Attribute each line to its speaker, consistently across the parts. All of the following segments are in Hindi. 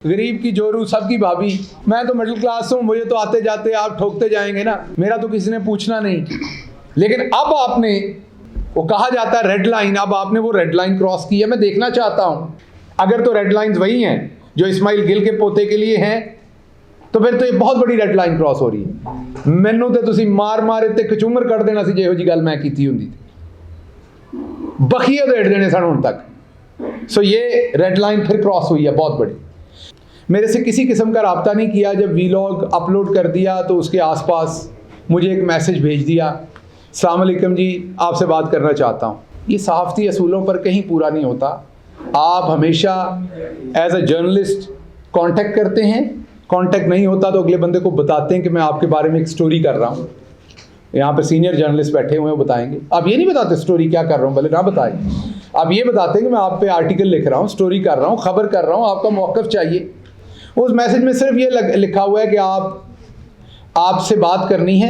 Speaker 1: गरीब की जोरू सबकी भाभी। मैं तो मिडिल क्लास हूँ, मुझे तो आते जाते आप ठोकते जाएंगे ना, मेरा तो किसी ने पूछना नहीं। लेकिन अब आपने, वो कहा जाता है रेड लाइन, अब आपने वो रेड लाइन क्रॉस की है। मैं देखना चाहता हूँ, अगर तो रेड लाइंस वही हैं जो इस्माइल गिल के पोते के लिए हैं, तो फिर तो ये बहुत बड़ी रेड लाइन क्रॉस हो रही है। मैनू तो तुसी मार मार इत्ते कचूमर कर देना सी जो जी गल मैं कीती हुंदी थी, बखिए देड़ देने सन हुण तक। सो ये रेड लाइन फिर क्रॉस हुई है बहुत बड़ी। मेरे से किसी किस्म का रब्ता नहीं किया। जब वीलॉग अपलोड कर दिया तो उसके आसपास मुझे एक मैसेज भेज दिया, अस्सलाम वालेकुम जी, आपसे बात करना चाहता हूँ। ये सहाफ़ती असूलों पर कहीं पूरा नहीं होता। आप हमेशा एज अ जर्नलिस्ट कांटेक्ट करते हैं, कांटेक्ट नहीं होता तो अगले बंदे को बताते हैं कि मैं आपके बारे में एक स्टोरी कर रहा हूँ। यहाँ पर सीनियर जर्नलिस्ट बैठे हुए हैं, वो बताएंगे। आप ये नहीं बताते स्टोरी क्या कर रहा हूँ, भले ना बताएं। आप ये बताते हैं कि मैं आप पे आर्टिकल लिख रहा हूँ, स्टोरी कर रहा हूँ, खबर कर रहा हूँ, आपका मौक़िफ़ चाहिए। उस मैसेज में सिर्फ ये लिखा हुआ है कि आपसे बात करनी है,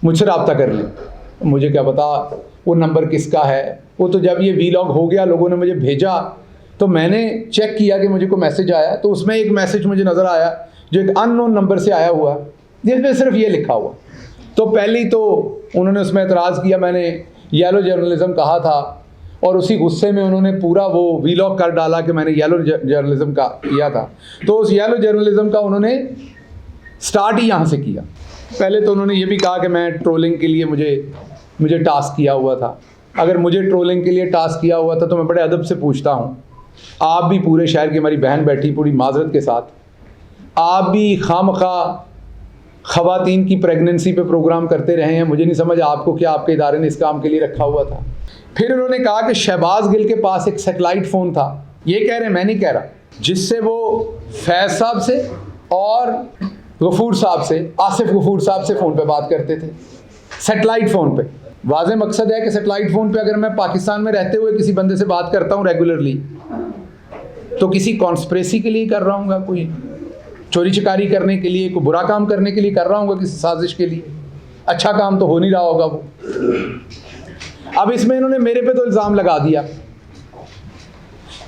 Speaker 1: मुझसे रब्ता कर लें। मुझे क्या पता वो नंबर किसका है। वो तो जब ये वीलॉग हो गया, लोगों ने मुझे भेजा, तो मैंने चेक किया कि मुझे कोई मैसेज आया, तो उसमें एक मैसेज मुझे नज़र आया जो एक अननोन नंबर से आया हुआ, जिसमें सिर्फ ये लिखा हुआ। तो पहली तो उन्होंने उसमें एतराज़ किया, मैंने येलो जर्नलिज़म कहा था, और उसी गुस्से में उन्होंने पूरा वो वीलॉग कर डाला कि मैंने येलो जर्नलिज़म का किया था। तो उस येलो जर्नलिज़म का उन्होंने स्टार्ट ही यहाँ से किया। पहले तो उन्होंने ये भी कहा कि मैं ट्रोलिंग के लिए मुझे टास्क किया हुआ था। अगर मुझे ट्रोलिंग के लिए टास्क किया हुआ था तो मैं बड़े अदब से पूछता हूँ, आप भी पूरे शहर की हमारी बहन बैठी पूरी माजरत के साथ, आप भी खामखा ख़वातीन की प्रेगनेंसी पे प्रोग्राम करते रहे हैं। मुझे नहीं समझ आपको क्या आपके इदारे ने इस काम के लिए रखा हुआ था। फिर उन्होंने कहा कि शहबाज गिल के पास एक सेटेलाइट फ़ोन था, ये कह रहे हैं, मैं नहीं कह रहा, जिससे वो फैज़ साहब से और गफूर साहब से, आसिफ गफूर साहब से फ़ोन पे बात करते थे, सेटेलाइट फ़ोन पे। वाज़े मकसद है कि सेटेलाइट फ़ोन पे अगर मैं पाकिस्तान में रहते हुए किसी बंदे से बात करता हूँ रेगुलरली, तो किसी कॉन्स्पिरेसी के लिए कर रहा हूँगा, कोई चोरी चकारी करने के लिए, कोई बुरा काम करने के लिए कर रहा हूँगा, किसी साजिश के लिए। अच्छा काम तो हो नहीं रहा होगा वो। अब इसमें इन्होंने मेरे पे तो इल्ज़ाम लगा दिया,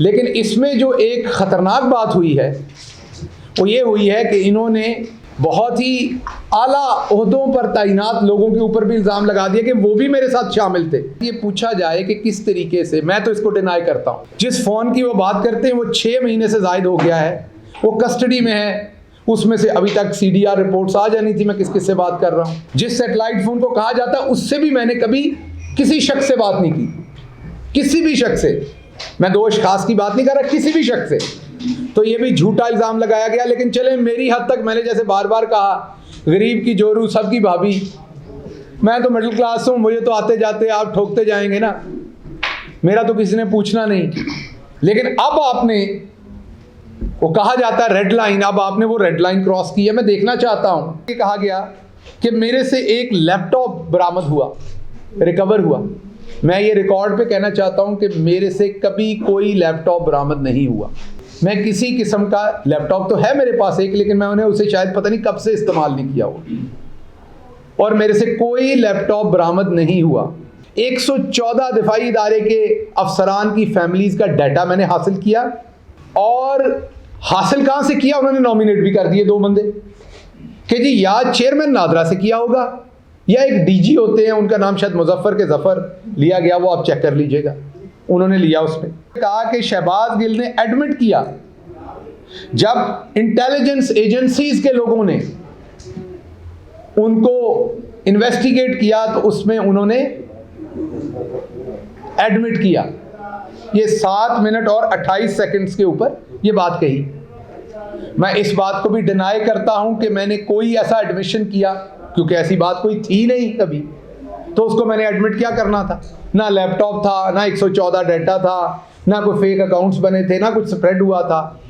Speaker 1: लेकिन इसमें जो एक ख़तरनाक बात हुई है वो ये हुई है कि इन्होंने बहुत ही आला ओहदों पर तैनात लोगों के ऊपर भी इल्ज़ाम लगा दिया कि वो भी मेरे साथ शामिल थे। ये पूछा जाए कि किस तरीके से, मैं तो इसको डिनाई करता हूँ। जिस फ़ोन की वो बात करते हैं वो 6 महीने से ज़ायद हो गया है, वो कस्टडी में है, उसमें से अभी तक CDR रिपोर्ट्स आ जानी थी, मैं किस किस से बात कर रहा हूँ। जिस सेटेलाइट फ़ोन को कहा जाता है उससे भी मैंने कभी किसी शख्स से बात नहीं की, किसी भी शख्स से। मैं दोष खास की बात नहीं कर रहा, किसी भी शख्स से। तो ये भी झूठा इल्ज़ाम लगाया गया। लेकिन चले, मेरी हद तक, मैंने जैसे बार बार कहा, गरीब की जोरू सबकी भाभी। मैं तो मिडिल क्लास हूँ, मुझे तो आते जाते आप ठोकते जाएंगे ना, मेरा तो किसी ने पूछना नहीं। लेकिन अब आपने, वो कहा जाता है रेड लाइन, अब आपने वो रेड लाइन क्रॉस की है। मैं देखना चाहता हूँ। ये कहा गया कि मेरे से एक लैपटॉप बरामद हुआ, रिकवर हुआ। मैं ये रिकॉर्ड पे कहना चाहता हूँ कि मेरे से कभी कोई लैपटॉप बरामद नहीं हुआ। मैं किसी किस्म का, लैपटॉप तो है मेरे पास एक, लेकिन मैं उसे शायद पता नहीं कब से इस्तेमाल नहीं किया हो, और मेरे से कोई लैपटॉप बरामद नहीं हुआ। 114 दिफाई इदारे के अफसरान की फैमिलीज़ का डाटा मैंने हासिल किया, और हासिल कहाँ से किया, उन्होंने नॉमिनेट भी कर दिए 2 बंदे कि जी या चेयरमैन नादरा से किया होगा, या एक DG होते हैं, उनका नाम शायद मुजफ्फर के जफ़र लिया गया, वो आप चेक कर लीजिएगा, उन्होंने लिया। उसमें कहा कि शहबाज गिल ने एडमिट किया, जब इंटेलिजेंस एजेंसीज के लोगों ने उनको इन्वेस्टिगेट किया तो उसमें उन्होंने एडमिट किया। ये 7 मिनट और 28 सेकंड्स के ऊपर ये बात कही। मैं इस बात को भी डिनाई करता हूं कि मैंने कोई ऐसा एडमिशन किया, क्योंकि ऐसी बात कोई थी नहीं कभी, तो उसको मैंने एडमिट क्या करना था। ना लैपटॉप था, ना 114 डाटा था, ना कोई फेक अकाउंट्स बने थे, ना कुछ स्प्रेड हुआ था।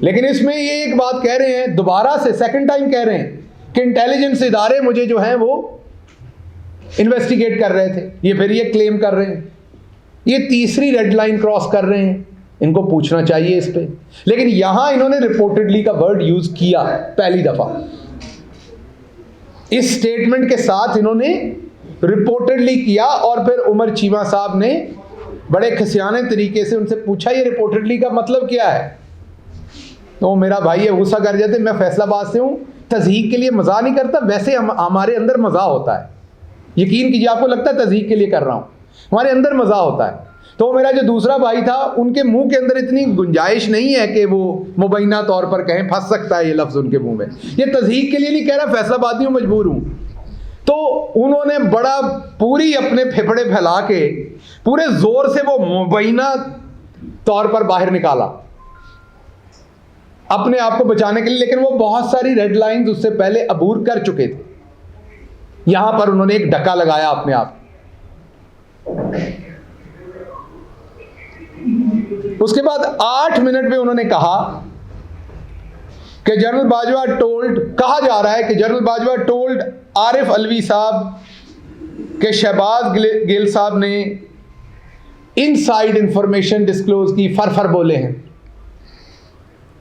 Speaker 1: लेकिन इसमें ये एक बात कह रहे हैं, दोबारा से सेकंड टाइम कह रहे हैं कि इंटेलिजेंस इदारे मुझे जो हैं वो इन्वेस्टिगेट कर रहे थे। ये फिर ये क्लेम कर रहे हैं, ये तीसरी रेड लाइन क्रॉस कर रहे हैं। इनको पूछना चाहिए इस पे। लेकिन यहां इन्होंने रिपोर्टेडली का वर्ड यूज किया पहली दफा। इस स्टेटमेंट के साथ इन्होंने रिपोर्टेडली किया, और फिर उमर चीमा साहब ने बड़े खसियाने तरीके से उनसे पूछा, ये रिपोर्टेडली का मतलब क्या है। तो मेरा भाई है, गुस्सा कर जाते, मैं फैसलाबाद से हूँ, तज़हीक के लिए मज़ा नहीं करता, वैसे हमारे अंदर मज़ा होता है। यकीन कीजिए, आपको लगता है तज़हीक के लिए कर रहा हूँ, हमारे अंदर मज़ा होता है। तो मेरा जो दूसरा भाई था, उनके मुंह के अंदर इतनी गुंजाइश नहीं है कि वो मुबैना तौर पर कहें, फंस सकता है ये लफ्ज़ उनके मुंह में। ये तज़हीक के लिए नहीं कह रहा, फैसलाबादी हूँ, मजबूर हूँ। तो उन्होंने बड़ा पूरी अपने फेफड़े फैला के पूरे जोर से वो मुबैना तौर पर बाहर निकाला अपने आप को बचाने के लिए, लेकिन वो बहुत सारी रेड लाइंस उससे पहले अबूर कर चुके थे। यहां पर उन्होंने एक डका लगाया अपने आप। उसके बाद 8 मिनट में उन्होंने कहा कि जनरल बाजवा टोल्ड, कहा जा रहा है कि जनरल बाजवा टोल्ड आरिफ अलवी साहब के शहबाज गिल साहब ने इनसाइड इंफॉर्मेशन डिस्क्लोज की, फर बोले हैं,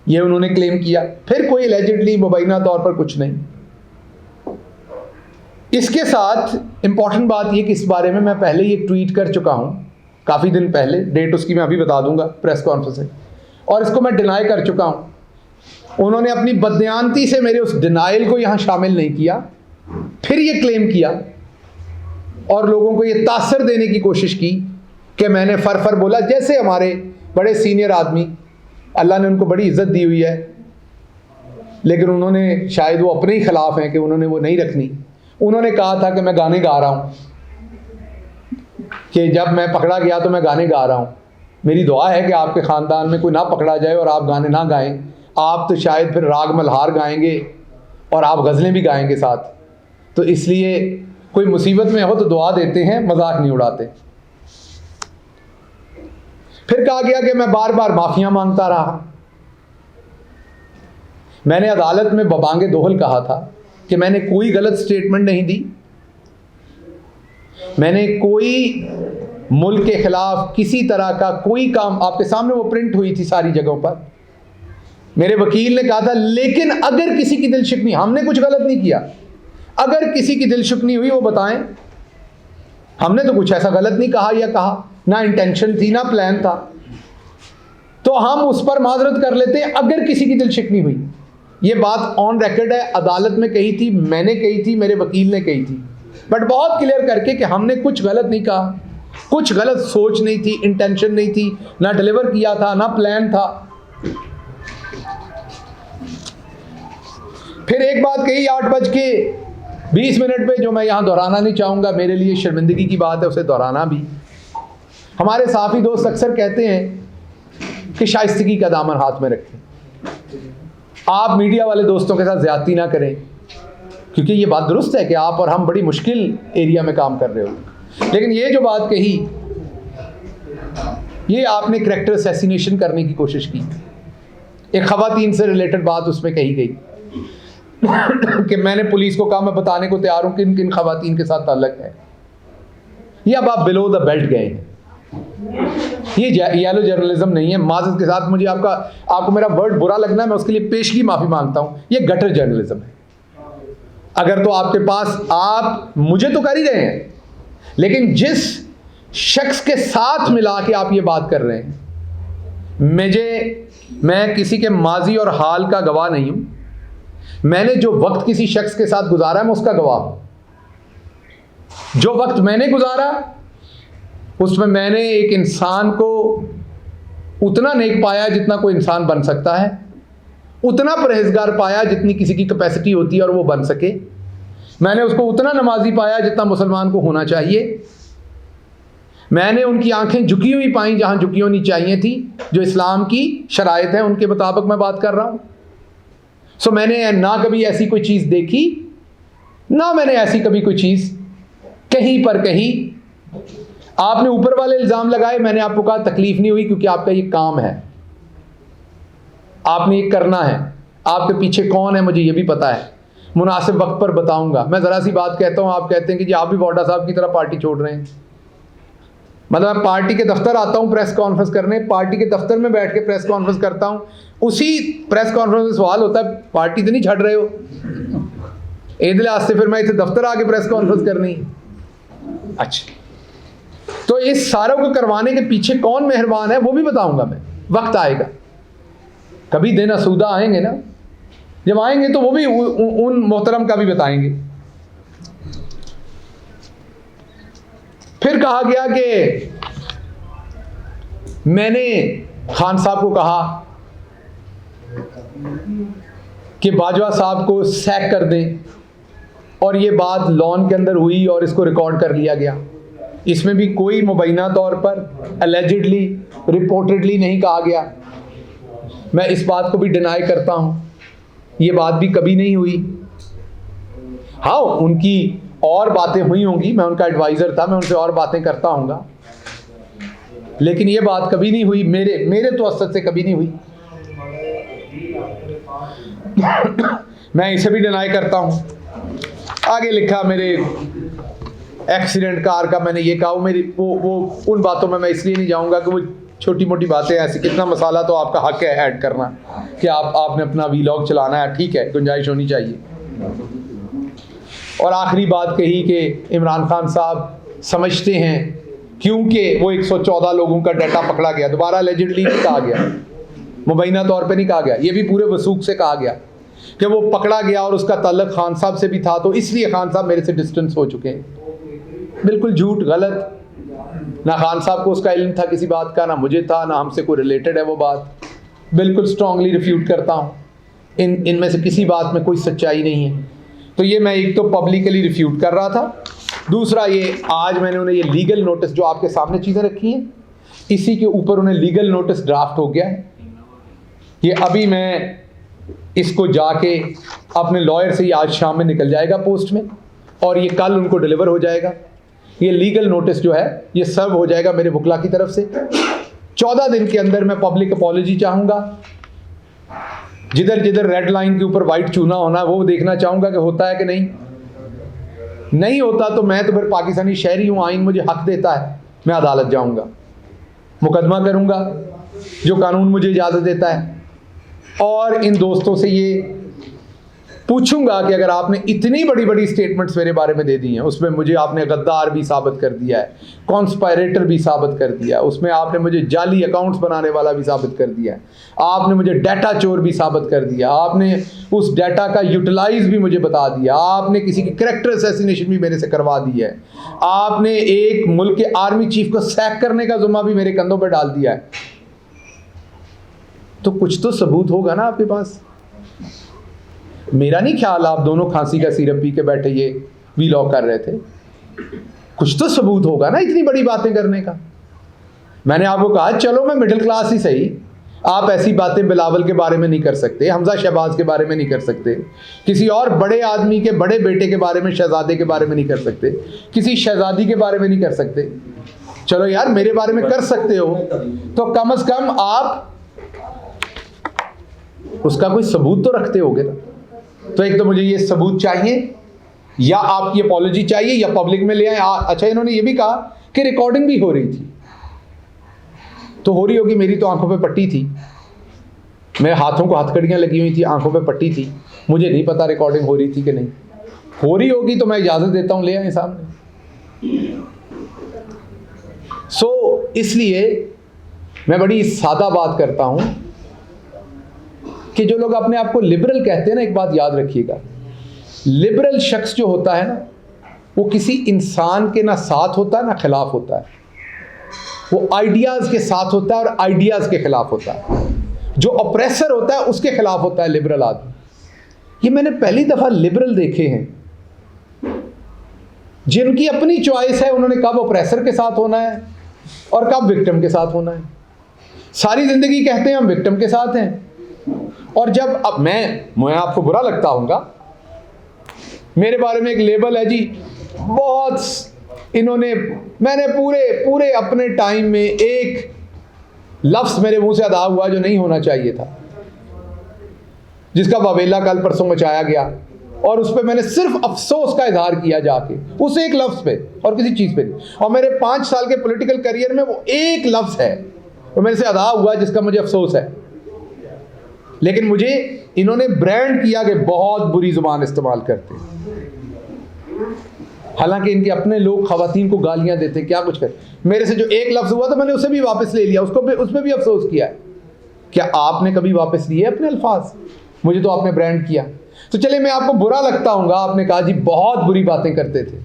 Speaker 1: ये उन्होंने क्लेम किया। फिर कोई एलिजिडली मुबैना तौर पर कुछ नहीं। इसके साथ इंपॉर्टेंट बात यह कि इस बारे में मैं पहले ही एक ट्वीट कर चुका हूं, काफ़ी दिन पहले, डेट उसकी मैं अभी बता दूंगा प्रेस कॉन्फ्रेंस में, और इसको मैं डिनाई कर चुका हूं। उन्होंने अपनी बदयानती से मेरे उस डिनाइल को यहां शामिल नहीं किया, फिर ये क्लेम किया और लोगों को ये तासर देने की कोशिश की कि मैंने फर बोला। जैसे हमारे बड़े सीनियर आदमी, अल्लाह ने उनको बड़ी इज्जत दी हुई है, लेकिन उन्होंने शायद वो अपने ही खिलाफ हैं कि उन्होंने वो नहीं रखनी। उन्होंने कहा था कि मैं गाने गा रहा हूँ, कि जब मैं पकड़ा गया तो मैं गाने गा रहा हूँ। मेरी दुआ है कि आपके ख़ानदान में कोई ना पकड़ा जाए और आप गाने ना गाएं। आप तो शायद फिर राग मल्हार गाएंगे और आप गज़लें भी गाएंगे साथ। तो इसलिए कोई मुसीबत में हो तो दुआ देते हैं, मजाक नहीं उड़ाते। फिर कहा गया कि मैं बार बार माफिया मांगता रहा। मैंने अदालत में बबांगे दोहल कहा था कि मैंने कोई गलत स्टेटमेंट नहीं दी, मैंने कोई मुल्क के खिलाफ किसी तरह का कोई काम, आपके सामने वो प्रिंट हुई थी सारी जगहों पर। मेरे वकील ने कहा था लेकिन अगर किसी की दिल शिकनी, हमने कुछ गलत नहीं किया, अगर किसी की दिल शिकनी हुई वो बताएं, हमने तो कुछ ऐसा गलत नहीं कहा या कहा, ना इंटेंशन थी ना प्लान था, तो हम उस पर माजरत कर लेते हैं अगर किसी की दिल शिकनी हुई। ये बात ऑन रिकॉर्ड है, अदालत में कही थी, मैंने कही थी, मेरे वकील ने कही थी, बट बहुत क्लियर करके कि हमने कुछ गलत नहीं कहा, कुछ गलत सोच नहीं थी, इंटेंशन नहीं थी, ना डिलीवर किया था ना प्लान था। फिर एक बात कही 8:20 पे, जो मैं यहाँ दोहराना नहीं चाहूँगा, मेरे लिए शर्मिंदगी की बात है उसे दोहराना भी। हमारे साफी दोस्त अक्सर कहते हैं कि शाइस्तगी का दामन हाथ में रखें, आप मीडिया वाले दोस्तों के साथ ज्यादती ना करें, क्योंकि ये बात दुरुस्त है कि आप और हम बड़ी मुश्किल एरिया में काम कर रहे हो। लेकिन ये जो बात कही, ये आपने करैक्टर असैसिनेशन करने की कोशिश की। एक खवातीन से रिलेटेड बात उसमें कही गई कि मैंने पुलिस को कहा मैं बताने को तैयार हूं किन किन खवातीन के साथ ताल्लुक है। ये अब आप बिलो द बेल्ट गए हैं, ये येलो जर्नलिज्म नहीं है। माज़रत के साथ मुझे आपको मेरा वर्ड बुरा लगना है, मैं उसके लिए पेशगी माफ़ी मांगता हूं। ये गटर जर्नलिज्म है। अगर तो आपके पास, आप मुझे तो कर ही रहे हैं, लेकिन जिस शख्स के साथ मिला के आप ये बात कर रहे हैं, मैं किसी के माजी और हाल का गवाह नहीं हूं, मैंने जो वक्त किसी शख्स के साथ गुजारा है मैं उसका गवाह हूं। जो वक्त मैंने गुजारा उसमें मैंने एक इंसान को उतना नेक पाया जितना कोई इंसान बन सकता है, उतना परहेजगार पाया जितनी किसी की कैपेसिटी होती है और वो बन सके। मैंने उसको उतना नमाजी पाया जितना मुसलमान को होना चाहिए। मैंने उनकी आंखें झुकी हुई पाई जहां झुकी होनी चाहिए थी, जो इस्लाम की शराइत है उनके मुताबिक मैं बात कर रहा हूं। सो मैंने ना कभी ऐसी कोई चीज़ देखी, ना मैंने ऐसी कभी कोई चीज़ कहीं पर कही। आपने ऊपर वाले इल्ज़ाम लगाए, मैंने आपको कहा तकलीफ नहीं हुई, क्योंकि आपका ये काम है, आपने ये करना है। आपके पीछे कौन है मुझे ये भी पता है, मुनासिब वक्त पर बताऊंगा। मैं ज़रा सी बात कहता हूँ, आप कहते हैं कि जी आप भी वाडा साहब की तरह पार्टी छोड़ रहे हैं। मतलब मैं पार्टी के दफ्तर आता हूँ प्रेस कॉन्फ्रेंस करने, पार्टी के दफ्तर में बैठ के प्रेस कॉन्फ्रेंस करता हूँ, उसी प्रेस कॉन्फ्रेंस में सवाल होता है पार्टी तो नहीं छड़ रहे हो, ईद लिहाज फिर मैं इतने दफ्तर आके प्रेस कॉन्फ्रेंस करनी। अच्छा, तो इस सारों को करवाने के पीछे कौन मेहरबान है वो भी बताऊंगा मैं, वक्त आएगा। कभी दिन आसूदा आएंगे ना, जब आएंगे तो वो भी उन मोहतरम का भी बताएंगे। फिर कहा गया कि मैंने खान साहब को कहा कि बाजवा साहब को सैक कर दें, और ये बात लॉन के अंदर हुई और इसको रिकॉर्ड कर लिया गया। इसमें भी कोई मुबैना तौर पर अलेजिडली, रिपोर्टेडली नहीं कहा गया। मैं इस बात को भी डिनाई करता हूं, ये बात भी कभी नहीं हुई। हाँ, उनकी और बातें हुई होंगी, मैं उनका एडवाइज़र था, मैं उनसे और बातें करता हूँगा, लेकिन ये बात कभी नहीं हुई, मेरे तवस्सुत से कभी नहीं हुई। मैं इसे भी डिनाई करता हूँ। आगे लिखा मेरे एक्सीडेंट कार का, मैंने ये कहा, मेरी वो उन बातों में मैं इसलिए नहीं जाऊँगा कि वो छोटी मोटी बातें ऐसी, कितना मसाला तो आपका हक है ऐड करना कि आपने अपना वीलॉग चलाना है, ठीक है, गुंजाइश होनी चाहिए। और आखिरी बात कही कि इमरान खान साहब समझते हैं, क्योंकि वो 114 लोगों का डाटा पकड़ा गया, दोबारा एलिजिडली नहीं कहा गया, मुबैना तौर पे नहीं कहा गया, ये भी पूरे वसूख से कहा गया कि वो पकड़ा गया और उसका ताल्लुक खान साहब से भी था, तो इसलिए खान साहब मेरे से डिस्टेंस हो चुके हैं। बिल्कुल झूठ, गलत। ना खान साहब को उसका इल्म था किसी बात का, ना मुझे था, ना हमसे कोई रिलेटेड है वो बात। बिल्कुल स्ट्रांगली रिफ्यूट करता हूँ, इनमें से किसी बात में कोई सच्चाई नहीं है। तो ये मैं एक तो पब्लिकली रिफ्यूट कर रहा था, दूसरा ये आज मैंने उन्हें ये लीगल नोटिस, जो आपके सामने चीज़ें रखी हैं, इसी के ऊपर उन्हें लीगल नोटिस ड्राफ्ट हो गया है। ये अभी मैं इसको जाके अपने लॉयर से ही आज शाम में निकल जाएगा पोस्ट में, और ये कल उनको डिलीवर हो जाएगा। ये लीगल नोटिस जो है ये सर्व हो जाएगा मेरे वकला की तरफ से। 14 दिन के अंदर मैं पब्लिक अपॉलॉजी चाहूँगा। जिधर जिधर रेड लाइन के ऊपर वाइट चूना होना है वो देखना चाहूँगा कि होता है कि नहीं होता तो मैं तो फिर पाकिस्तानी शहरी हूँ, आइन मुझे हक देता है, मैं अदालत जाऊँगा, मुकदमा करूँगा जो कानून मुझे इजाज़त देता है, और इन दोस्तों से ये पूछूंगा कि अगर आपने इतनी बड़ी बड़ी स्टेटमेंट्स मेरे बारे में दे दी हैं, उसमें मुझे आपने गद्दार भी साबित कर दिया है, कॉन्स्पायरेटर भी साबित कर दिया है, उसमें आपने मुझे जाली अकाउंट्स बनाने वाला भी साबित कर दिया है, आपने मुझे डाटा चोर भी साबित कर दिया, आपने उस डाटा का यूटिलाइज भी मुझे बता दिया, आपने किसी की कैरेक्टर असैसिनेशन भी मेरे से करवा दी है, आपने एक मुल्क के आर्मी चीफ को सैक करने का जुम्मा भी मेरे कंधों पर डाल दिया है, तो कुछ तो सबूत होगा ना आपके पास। मेरा नहीं ख्याल आप दोनों खांसी का सिरप पी के बैठे ये वीलॉग कर रहे थे, कुछ तो सबूत होगा ना इतनी बड़ी बातें करने का। मैंने आपको कहा चलो मैं मिडिल क्लास ही सही, आप ऐसी बातें बिलावल के बारे में नहीं कर सकते, हमजा शहबाज के बारे में नहीं कर सकते, किसी और बड़े आदमी के बड़े बेटे के बारे में, शहजादे के बारे में नहीं कर सकते, किसी शहजादी के बारे में नहीं कर सकते। चलो यार मेरे बारे में कर सकते हो तो कम से कम आप उसका कोई सबूत तो रखते होगे ना। तो एक तो मुझे ये सबूत चाहिए, या आपकी अपॉलॉजी चाहिए, या पब्लिक में ले आए। अच्छा, इन्होंने ये भी कहा कि रिकॉर्डिंग भी हो रही थी, तो हो रही होगी, मेरी तो आंखों पे पट्टी थी, मेरे हाथों को हथकड़ियाँ लगी हुई थी, आंखों पे पट्टी थी, मुझे नहीं पता रिकॉर्डिंग हो रही थी कि नहीं। हो रही होगी तो मैं इजाज़त देता हूँ, ले आए सामने। इसलिए मैं बड़ी सादा बात करता हूँ कि जो लोग अपने आप को लिबरल कहते हैं ना, एक बात याद रखिएगा, लिबरल शख्स जो होता है ना, वो किसी इंसान के ना साथ होता है ना खिलाफ होता है, वो आइडियाज़ के साथ होता है और आइडियाज़ के खिलाफ होता है। जो ऑप्रेसर होता है उसके खिलाफ होता है लिबरल आदमी। ये मैंने पहली दफ़ा लिबरल देखे हैं जिनकी अपनी चॉइस है, उन्होंने कब ऑप्रेसर के साथ होना है और कब विक्टिम के साथ होना है। सारी ज़िंदगी कहते हैं हम विक्टिम के साथ हैं, और जब अब मैं आपको बुरा लगता हूँगा, मेरे बारे में एक लेबल है जी, बहुत इन्होंने, मैंने पूरे अपने टाइम में एक लफ्ज़ मेरे मुंह से अदा हुआ जो नहीं होना चाहिए था, जिसका वावेला कल परसों मचाया गया, और उस पर मैंने सिर्फ अफसोस का इजहार किया जाके, उस एक लफ्ज़ पे और किसी चीज़ पे नहीं। और मेरे 5 साल के पॉलिटिकल करियर में वो एक लफ्ज़ है वो मेरे से अदा हुआ जिसका मुझे अफसोस है, लेकिन मुझे इन्होंने ब्रांड किया कि बहुत बुरी ज़ुबान इस्तेमाल करते हैं, हालांकि इनके अपने लोग ख़वातीन को गालियां देते, क्या कुछ कर। मेरे से जो एक लफ्ज़ हुआ था मैंने उसे भी वापस ले लिया, उस पर भी अफसोस किया है क्या आपने कभी वापस लिए अपने अल्फाज? मुझे तो आपने ब्रांड किया। तो चले मैं आपको बुरा लगता हूँगा, आपने कहा जी बहुत बुरी बातें करते थे,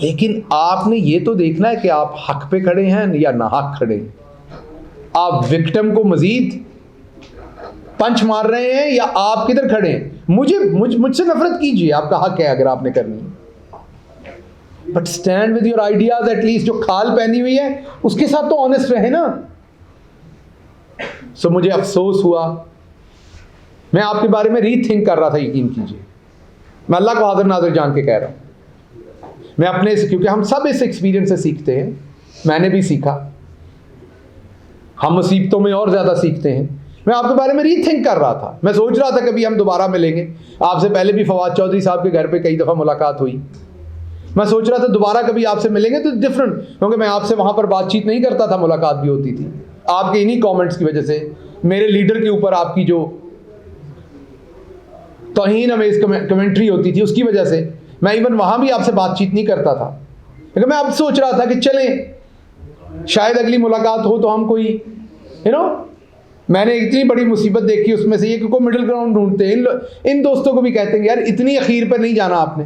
Speaker 1: लेकिन आपने ये तो देखना है कि आप हक पे खड़े हैं या नाहक खड़े हैं। आप विक्टिम को मजीद पंच मार रहे हैं या आप किधर खड़े हैं? मुझसे नफरत कीजिए, आपका हक है अगर आपने करनी है, but stand with your ideas. At least जो खाल पहनी हुई है उसके साथ तो ऑनेस्ट रहे ना। सो मुझे अफसोस हुआ, मैं आपके बारे में रीथिंक कर रहा था, यकीन कीजिए। मैं अल्लाह को हाजिर नाज़िर जान के कह रहा हूं, मैं अपने, क्योंकि हम सब इस एक्सपीरियंस से सीखते हैं, मैंने भी सीखा, हम मुसीबतों में और ज़्यादा सीखते हैं। मैं आपके बारे में रीथिंक कर रहा था, मैं सोच रहा था कभी हम दोबारा मिलेंगे। आपसे पहले भी फवाद चौधरी साहब के घर पे कई दफ़ा मुलाकात हुई। मैं सोच रहा था दोबारा कभी आपसे मिलेंगे तो डिफरेंट, क्योंकि मैं आपसे वहाँ पर बातचीत नहीं करता था, मुलाकात भी होती थी। आपके इन्हीं कमेंट्स की वजह से, मेरे लीडर के ऊपर आपकी जो तौहीन अमेज़ कमेंट्री होती थी, उसकी वजह से मैं इवन वहाँ भी आपसे बातचीत नहीं करता था। लेकिन मैं अब सोच रहा था कि चलें शायद अगली मुलाकात हो तो हम कोई मैंने इतनी बड़ी मुसीबत देखी उसमें से ये कि कोई मिडिल ग्राउंड ढूंढते हैं। इन दोस्तों को भी कहते हैं यार इतनी अखीर पर नहीं जाना आपने।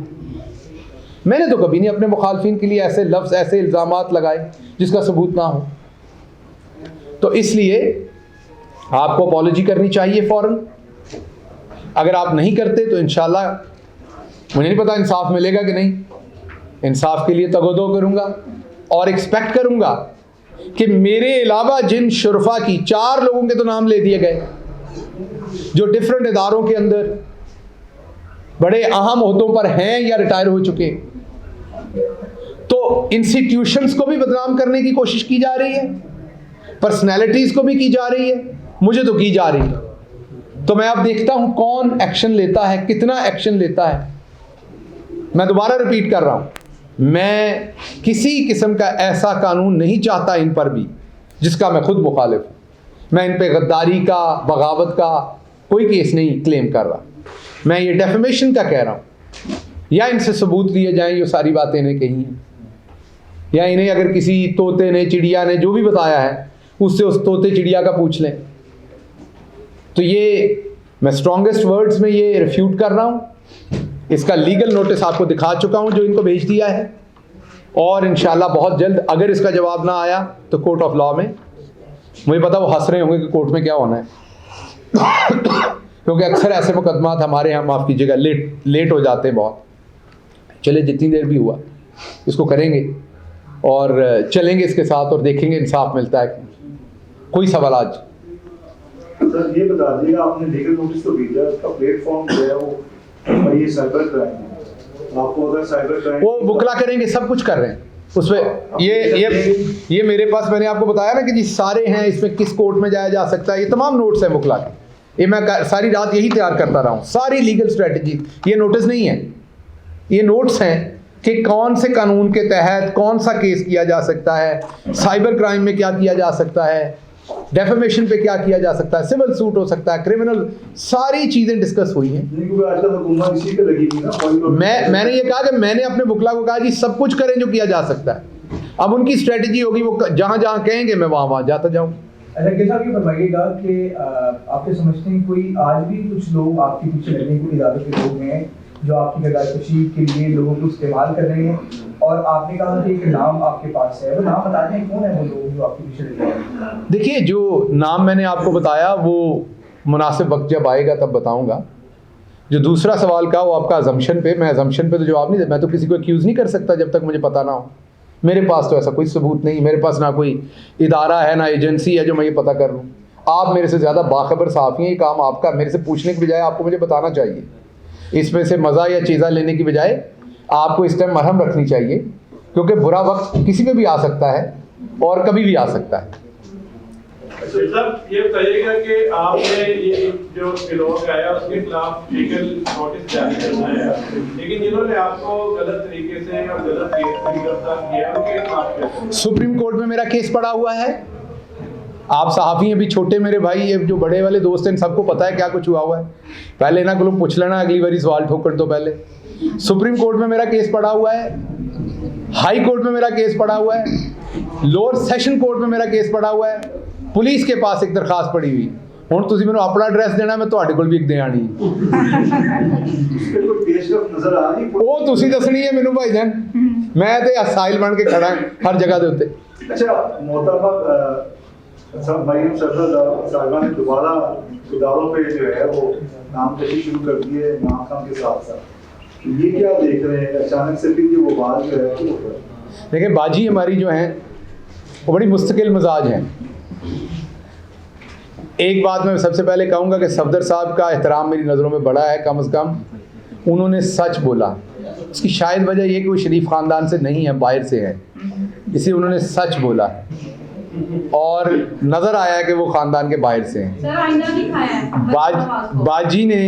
Speaker 1: मैंने तो कभी नहीं अपने मुखालफिन के लिए ऐसे लफ्ज़, ऐसे इल्ज़ामात लगाए जिसका सबूत ना हो। तो इसलिए आपको अपॉलॉजी करनी चाहिए फ़ौरन। अगर आप नहीं करते तो इंशाल्लाह, मुझे नहीं पता इंसाफ मिलेगा कि नहीं, इंसाफ के लिए तगोदो करूँगा और एक्सपेक्ट करूँगा कि मेरे अलावा जिन शुरफा की 4 लोगों के तो नाम ले दिए गए जो डिफरेंट इदारों के अंदर बड़े अहम ओहदों पर हैं या रिटायर हो चुके, तो इंस्टीट्यूशंस को भी बदनाम करने की कोशिश की जा रही है, पर्सनैलिटीज़ को भी की जा रही है, मुझे तो की जा रही है। तो मैं अब देखता हूँ कौन एक्शन लेता है, कितना एक्शन लेता है। मैं दोबारा रिपीट कर रहा हूँ, मैं किसी किस्म का ऐसा कानून नहीं चाहता इन पर भी जिसका मैं खुद मुखालिफ हूँ। मैं इन पे गद्दारी का, बगावत का कोई केस नहीं क्लेम कर रहा, मैं ये डेफेमेशन का कह रहा हूँ। या इनसे सबूत लिए जाएं जो सारी बातें इन्हें कही हैं, या इन्हें अगर किसी तोते ने, चिड़िया ने जो भी बताया है उससे उस तोते चिड़िया का पूछ लें। तो ये मैं स्ट्रॉन्गेस्ट वर्ड्स में ये रिफ्यूट कर रहा हूँ। इसका लीगल नोटिस आपको दिखा चुका हूँ जो इनको भेज दिया है, और इंशाल्लाह बहुत जल्द अगर इसका जवाब ना आया तो कोर्ट ऑफ लॉ में, मुझे पता वो हंस रहे होंगे कि कोर्ट में क्या होना है क्योंकि अक्सर ऐसे मुकदमात हमारे यहाँ, माफ़ कीजिएगा, लेट हो जाते हैं बहुत। चले जितनी देर भी हुआ इसको करेंगे और चलेंगे इसके साथ और देखेंगे इंसाफ मिलता है। कोई सवाल आज?
Speaker 2: सर ये बता दीजिएगा, आपने लीगल नोटिस तो भेजा, उसका प्लेटफॉर्म जो है वो ये साइबर क्राइम है। आपको अगर साइबर क्राइम
Speaker 1: वो बुकला करेंगे, सब कुछ कर रहे हैं उसमें। ये मेरे पास, मैंने आपको बताया ना कि जी सारे हैं, इसमें किस कोर्ट में जाया जा सकता है, ये तमाम नोट्स हैं बुकला के। ये मैं सारी रात यही तैयार करता रहा हूँ, सारी लीगल स्ट्रेटजी। ये नोटिस नहीं है, ये नोट्स हैं कि कौन से कानून के तहत कौन सा केस किया जा सकता है, साइबर क्राइम में क्या किया जा सकता है, डेफेमेशन पे क्या किया जा सकता है, सिविल सूट हो सकता है, क्रिमिनल, सारी चीज़ें डिस्कस हुई हैं। मैंने ये कहा कि मैंने अपने बुकला को कहा जी सब कुछ करें जो किया जा सकता है। अब उनकी स्ट्रेटजी होगी, वो जहाँ जहाँ कहेंगे मैं वहाँ जाता जाऊँ।
Speaker 3: अच्छा साहब ये फरमाइएगा कि आपके समझते हैं कोई आज भी कुछ लोग आपके पीछे लगने के इरादे के लोग हैं जो आपकी गद्दारी के लिए लोगों को इस्तेमाल कर रहे हैं, और आपने कहा कि एक नाम आपके पास है, वो नाम बता दें कौन है वो लोग जो आपके पीछे लगे हैं?
Speaker 1: देखिए, जो नाम मैंने आपको बताया वो मुनासिब वक्त जब आएगा तब बताऊंगा। जो दूसरा सवाल का वो आपका अजम्पशन पे, मैं अजम्पशन पे तो जवाब नहीं दे, मैं तो किसी को एक्यूज़ नहीं कर सकता जब तक मुझे पता ना हो। मेरे पास तो ऐसा कोई सबूत नहीं, मेरे पास ना कोई इदारा है ना एजेंसी है जो मैं ये पता कर लूँ। आप मेरे से ज़्यादा बाखबर साफ़ी हैं, ये काम आपका। मेरे से पूछने की बजाय आपको मुझे बताना चाहिए। इसमें से मज़ा या चीज़ा लेने की बजाय आपको इस टाइम मरहम रखनी चाहिए, क्योंकि बुरा वक्त किसी पे भी आ सकता है और कभी भी आ सकता है।
Speaker 4: सर ये बताइएगा कि आपने ये जो गिरोह आया उसके खिलाफ लीगल नोटिस जारी करना है, लेकिन जिन्होंने आपको गलत तरीके से और गलत केस में गिरफ्तार किया उनके खिलाफ
Speaker 1: सुप्रीम कोर्ट में मेरा केस पड़ा हुआ है। आप सहाफ़ी हैं भी, छोटे मेरे भाई, ये जो बड़े वाले दोस्त हैं सबको पता है क्या कुछ हुआ हुआ है। पहले ना लोग पूछ लेना, अगली बारी सवाल ठोकर तो पहले। सुप्रीम कोर्ट में मेरा केस पड़ा हुआ है, हाई कोर्ट में मेरा केस पड़ा हुआ है, लोअर सेशन कोर्ट में मेरा केस पड़ा हुआ है, पुलिस के पास एक दरखास्त पड़ी हुई ਹੁਣ ਤੁਸੀਂ ਮੈਨੂੰ ਆਪਣਾ ਐਡਰੈਸ ਦੇਣਾ ਮੈਂ ਤੁਹਾਡੇ ਕੋਲ ਵੀ ਇੱਕ ਦੇ ਆਣੀ
Speaker 2: उस पर कोई पेशरफ नजर आ रही है?
Speaker 1: ਉਹ ਤੁਸੀਂ ਦੱਸਣੀ ਹੈ ਮੈਨੂੰ ਭਾਈजान ਮੈਂ ਤੇ ਅਸਾइल ਬਣ ਕੇ ਖੜਾ ਹਰ ਜਗ੍ਹਾ ਦੇ ਉੱਤੇ
Speaker 2: अच्छा मोहतरमा मरीम साहिबा ने दोबारा इदारों पे जो है वो नामकशी शुरू कर दी है नाम के साथ साथ, ये क्या देख रहे हैं अचानक से फिर ये वो बात जो है वो?
Speaker 1: देखिए बाजी हमारी जो हैं वो बड़ी मुस्तकिल मिजाज हैं। एक बात मैं सबसे पहले कहूँगा कि सफदर साहब का एहतराम मेरी नज़रों में बड़ा है, कम से कम उन्होंने सच बोला। इसकी शायद वजह ये कि वो शरीफ ख़ानदान से नहीं है, बाहर से है, इसलिए उन्होंने सच बोला और नज़र आया कि वो ख़ानदान के बाहर से हैं।
Speaker 5: सर आईना दिखाया है।
Speaker 1: बाजी ने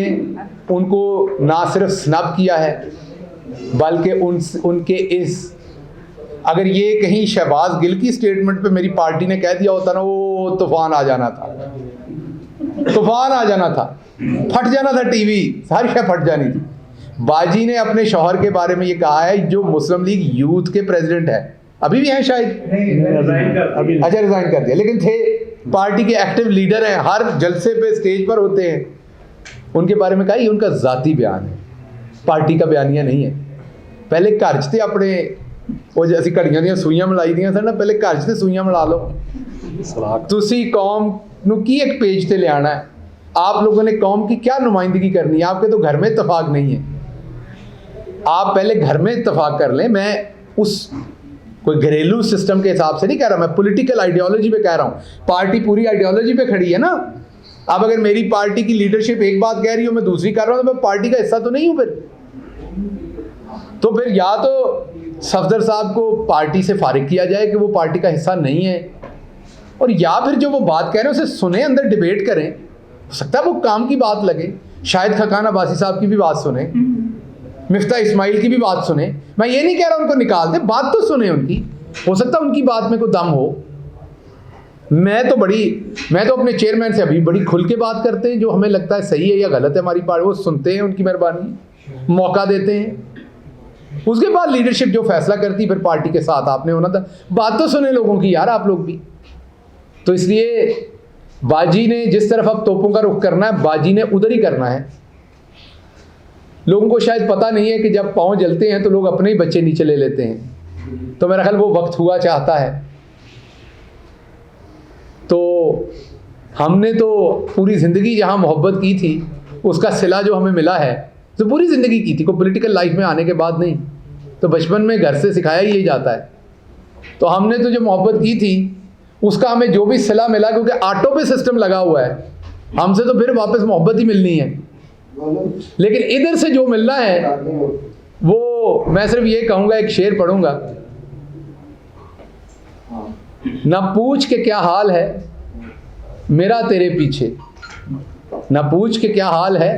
Speaker 1: उनको ना सिर्फ स्नब किया है बल्कि उनके इस अगर ये कहीं शहबाज गिल की स्टेटमेंट पे मेरी पार्टी ने कह दिया होता ना वो तूफान आ जाना था, तूफान आ जाना था, फट जाना था टीवी, सारी शय फट जानी थी। बाजी ने अपने शौहर के बारे में ये कहा है जो मुस्लिम लीग यूथ के प्रेसिडेंट है, अभी भी हैं शायद, अच्छा रिजाइन कर दिया, लेकिन थे, पार्टी के एक्टिव लीडर हैं, हर जलसे पे स्टेज पर होते हैं, उनके बारे में कहा ये उनका ज़ाती बयान है, पार्टी का बयानिया नहीं है। पहले घर च अपने वो जैसी घड़ियां ਦੀਆਂ ਸੂਈਆਂ ਮਿਲਾਈ ਦੀਆਂ ਸਨ ਨਾ, ਪਹਿਲੇ ਘਰ 'ਚ ਤੇ ਸੂਈਆਂ ਮਿਲਾ ਲਓ। ਤੁਸੀਂ कौम ਨੂੰ ਕੀ एक पेज ਤੇ ਲਿਆਣਾ है, आप लोगों ने कौम की क्या नुमाइंदगी करनी है, आपके तो घर में इत्तेफाक नहीं है, आप पहले घर में इत्तेफाक कर लें। मैं उस कोई घरेलू सिस्टम के हिसाब से नहीं कह रहा, मैं पॉलिटिकल आइडियोलॉजी पे कह रहा हूँ, पार्टी पूरी आइडियोलॉजी पे खड़ी है ना। अब अगर मेरी पार्टी की लीडरशिप एक बात कह रही हो मैं दूसरी कर रहा हूँ तो मैं पार्टी का हिस्सा तो नहीं हूँ फिर या तो सफदर साहब को पार्टी से फारिग किया जाए कि वो पार्टी का हिस्सा नहीं है, और या फिर जो वो बात कह रहे हैं उसे सुने, अंदर डिबेट करें, हो सकता है वो काम की बात लगे, शायद खकान अब्बासी साहब की भी बात सुने, मिफ्ता इस्माइल की भी बात सुने। मैं ये नहीं कह रहा उनको निकाल दे, बात तो सुने उनकी, हो सकता है उनकी बात में कोई दम हो। मैं तो अपने चेयरमैन से अभी बड़ी खुल के बात करते हैं, जो हमें लगता है सही है या गलत है हमारी पार्टी, वो सुनते हैं, उनकी मेहरबानी, मौका देते हैं, उसके बाद लीडरशिप जो फैसला करती फिर पार्टी के साथ आपने होना था। बात तो सुने लोगों की यार, आप लोग भी। तो इसलिए बाजी ने जिस तरफ अब तोपों का रुख करना है, बाजी ने उधर ही करना है। लोगों को शायद पता नहीं है कि जब पाँव जलते हैं तो लोग अपने ही बच्चे नीचे ले लेते हैं, तो मेरा ख्याल वो वक्त हुआ चाहता है। तो हमने तो पूरी ज़िंदगी जहाँ मोहब्बत की थी उसका सिला जो हमें मिला है तो पूरी ज़िंदगी की थी, कोई पॉलिटिकल लाइफ में आने के बाद नहीं, तो बचपन में घर से सिखाया ही जाता है। तो हमने तो जो मोहब्बत की थी उसका हमें जो भी सिला मिला, क्योंकि ऑटो पे सिस्टम लगा हुआ है, हमसे तो फिर वापस मोहब्बत ही मिलनी है, लेकिन इधर से जो मिलना है वो मैं सिर्फ ये कहूँगा, एक शेर पढ़ूँगा, ना पूछ के क्या हाल है मेरा तेरे पीछे, ना पूछ के क्या हाल है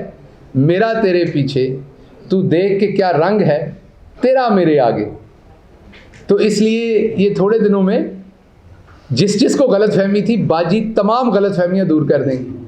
Speaker 1: मेरा तेरे पीछे, तू देख के क्या रंग है तेरा मेरे आगे। तो इसलिए ये थोड़े दिनों में जिस को गलतफहमी थी, बाजी तमाम गलतफहमियां दूर कर देंगे।